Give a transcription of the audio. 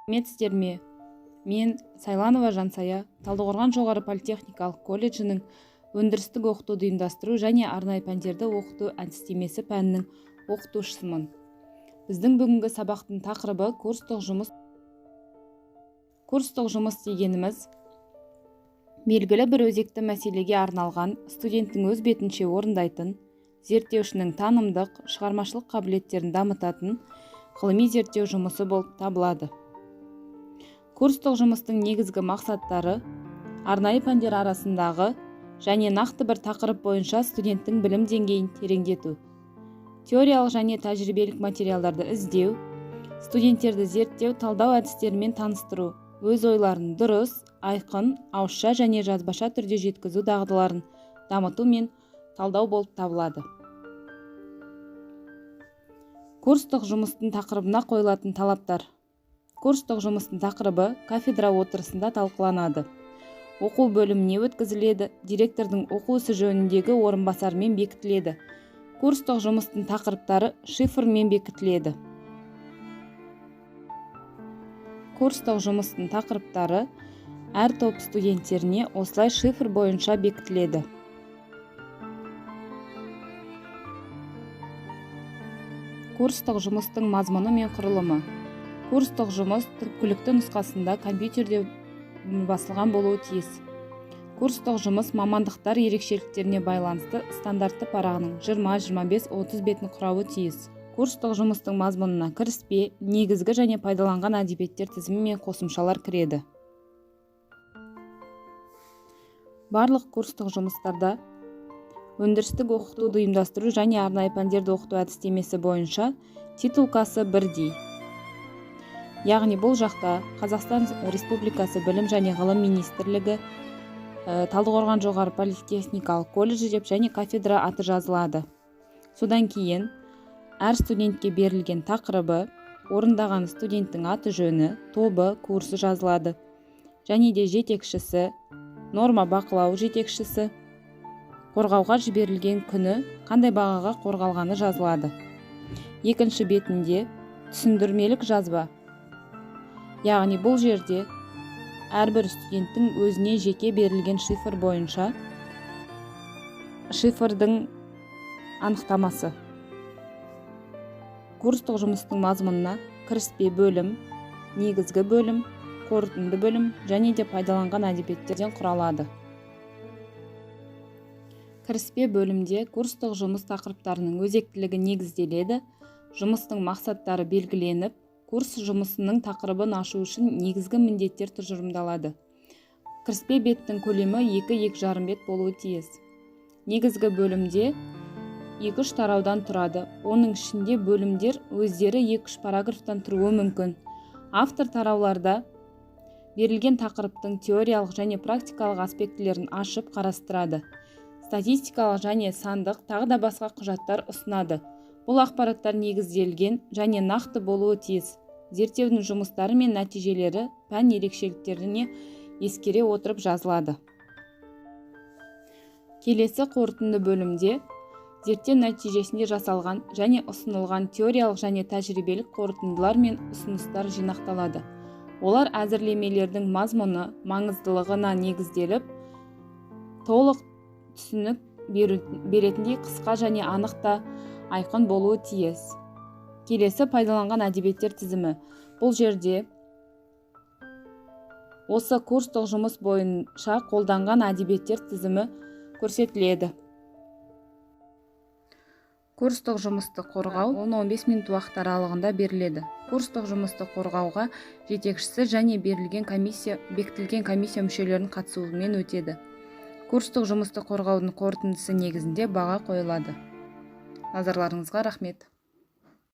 Сәлеметсіздер ме? Мен Сайланова Жансая, Талдықорған жоғары политехникалық колледжінің өндірістік оқытуды ұйымдастыру және арнайы пәндерді оқыту әдістемесі пәнінің оқытушысымын. Біздің бүгінгі сабақтың тақырыбы курстық жұмыс. Курстық жұмыс дегеніміз белгілі бір өзекті мәселеге арналған, студенттің өз бетінше орындайтын, зерттеушінің танымдық, шығармашылық қабілеттерін дамытатын ғылыми зерттеу жұмысы болып табылады. Курстық жұмыстың негізгі мақсаттары арнайы пәндер арасындағы және нақты бір тақырып бойынша студенттің білім деңгейін тереңдету, теориялық және тәжірибелік материалдарды іздеу, студенттерді зерттеу, талдау әдістерімен таныстыру, өз ойларын дұрыс, айқын, ауызша және жазбаша түрде жеткізу дағдыларын дамыту мен талдау болып табылады. Курстық жұмыстың тақырыбына қойылатын талаптар. Курстық жұмыстың тақырыбы кафедра отырысында талқыланады. Оқу бөліміне өткізіледі, директордың оқу ісі жөніндегі орынбасарымен бекітіледі. Курстық жұмыстың тақырыптары шифрмен бекітіледі. Курстық жұмыстың тақырыптары әр топ студенттеріне осылай шифр бойынша бекітіледі. Курстық жұмыстың мазмұны мен құрылымы. Курстық жұмыс түпкілікті нұсқасында компьютерде басылған болуы тиіс. Курстық жұмыс мамандықтар ерекшеліктеріне байланысты стандартты парағының 20-25-30 бетін құрауы тиіс. Курстық жұмыстың мазмұнына кіріспе, негізгі және пайдаланған әдебиеттер тізімі мен қосымшалар кіреді. Барлық курстық жұмыстарда өндірістік оқытуды ұйымдастыру және арнайы пәндерді оқыту әдістемесі бойынша титулкасы бірдей. Яғни бұл жақта Қазақстан Республикасы білім және ғылым министрлігі, Талдықорған жоғары политехникалық колледжі деп және кафедра аты жазылады. Содан кейін әр студентке берілген тақырыбы, орындаған студенттің аты жөні, тобы, курсы жазылады. Және де жетекшісі, норма бақылау жетекшісі, қорғауға жіберілген күні, қандай бағаға қорғалғаны жазылады. Екінші бетінде түсіндірмелік жазба. Яғни бұл жерде әрбір студенттің өзіне жеке берілген шифр бойынша шифрдың анықтамасы. Курстық жұмыстың мазмұнына кіріспе бөлім, негізгі бөлім, қорытынды бөлім және де пайдаланған әдебиеттерден құралады. Кіріспе бөлімде курстық жұмыс тақырыптарының өзектілігі негізделеді, жұмыстың мақсаттары белгіленіп, курс жұмысының тақырыбын ашу үшін негізгі міндеттер тұжырымдалады. Кіріспе беттің көлемі 2-2,5 бет болуы тиіс. Негізгі бөлімде 2-3 тараудан тұрады. Оның ішінде бөлімдер өздері 2-3 параграфтан тұруы мүмкін. Автор тарауларда берілген тақырыптың теориялық және практикалық аспектілерін ашып қарастырады. Статистикалық және сандық тағы да басқа құжаттар ұсынады. Бұл ақпараттар негізделген және нақты болуы тиіс. Зерттеудің жұмыстары мен нәтижелері пән ерекшеліктеріне ескере отырып жазылады. Келесі қорытынды бөлімде зерттеу нәтижесінде жасалған және ұсынылған теориялық және тәжірибелік қорытындылар мен ұсыныстар жинақталады. Олар әзірлемелердің мазмұны, маңыздылығына негізделіп, толық түсінік беретіндей қысқа және анық та айқын болуы тиіс. Келесі пайдаланған әдебиеттер тізімі. Бұл жерде осы курстық жұмыс бойынша қолданған әдебиеттер тізімі көрсетіледі. Курстық жұмысты қорғау 10-15 минут уақыт аралығында беріледі. Курстық жұмысты қорғауға жетекшісі және бекітілген комиссия мүшелерінің қатысуымен өтеді. Курстық жұмысты қорғаудың қорытындысы негізінде баға қойылады. Назарларыңызға рахмет.